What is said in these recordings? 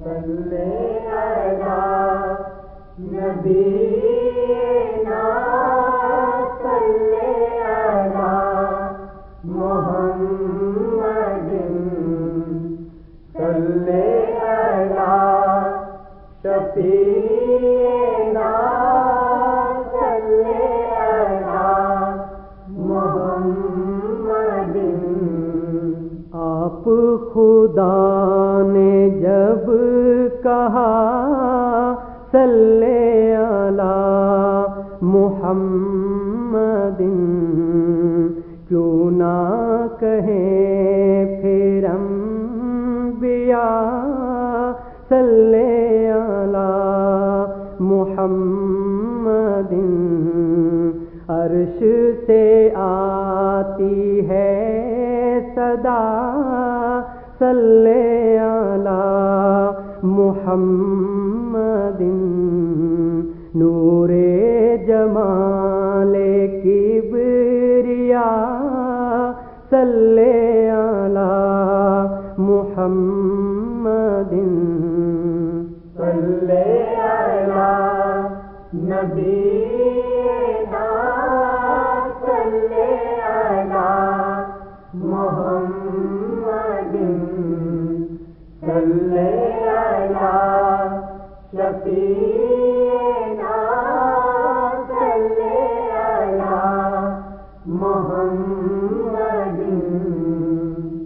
صلی علی نبینا صلی علی محمد صلی علی شفیعنا صلی علی محمد۔ آپ خدا نے جب کہا صلی علی محمد، کیوں نہ کہیں پھر انبیاء صلی علی محمد۔ عرش سے آتی ہے صدا صلی علی محمد، نور جمال کبریاء صلی علی محمد۔ صلی علی نبینا صلی علی محمد صلی علی شفیعنا صلی علی محمد۔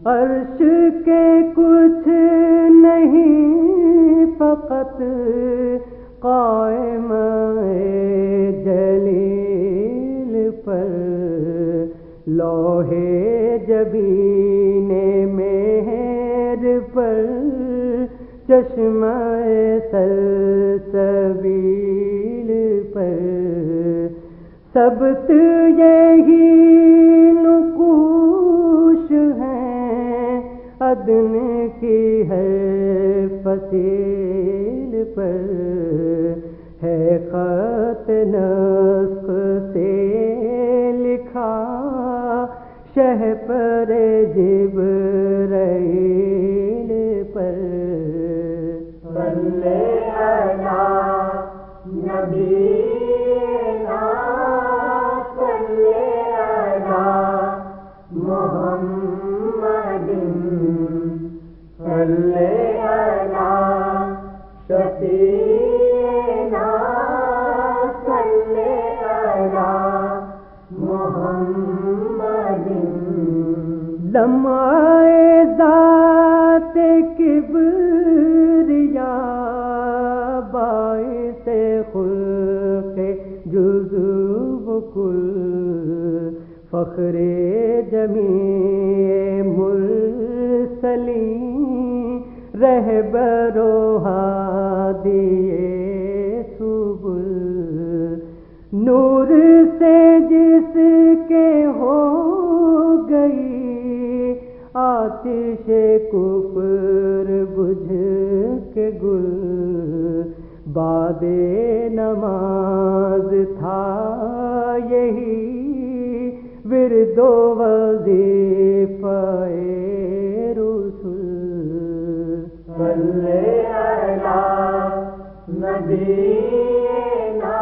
عرش کے کچھ نہیں فقط قائم جلیل پر، لوح جبین مہر پر چشمہ سلسبیل پر، سبت یہی نقوش ہیں عدن کی ہے فصیل پر، ہے خط نسخ سے لکھا شہ پر جبرائیل پر۔ صلی علی نبینا صلی علی محمد صلی علی شفیعنا صلی علی محمد۔ لمعہ ذات کبریاء باعث خلق جزو کل، فخر جمیع مرسلین رہبر و ہادی سبل، نور سے جس کے ہو گئی آتش کفر بجھ کے گل، بعد نماز تھا یہی ورد و وظیفہ رسول۔ صلی علی نبینا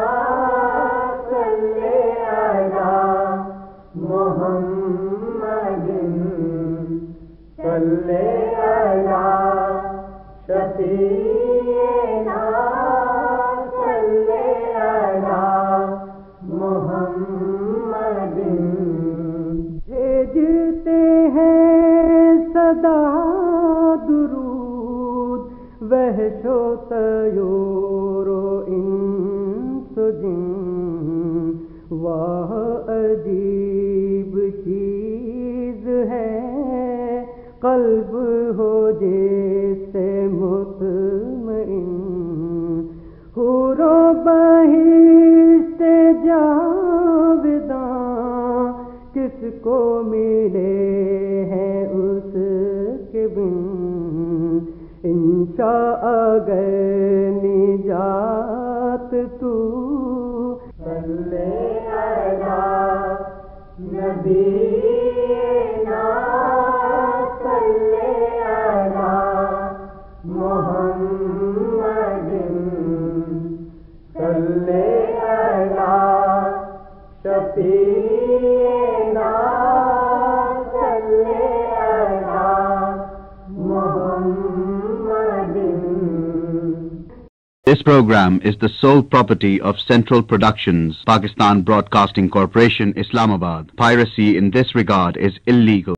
صلی علی محمد صلی علی شفیعنا صلی علی محمد۔ بھیجتے ہیں صدا درود وحش و طیور و انس و جن، واہ عجیب چیز ہے قلب ہو جس سے مطمئن، حور و بہشت جاوداں کس کو ملے ہیں اس کے بن، انشاء اگر نجات تو صلی علی نبینا صلی علی محمد محمد صلی علی شفیعنا صلی علی محمد. This program is the sole property of Central Productions, Pakistan Broadcasting Corporation, Islamabad. Piracy in this regard is illegal.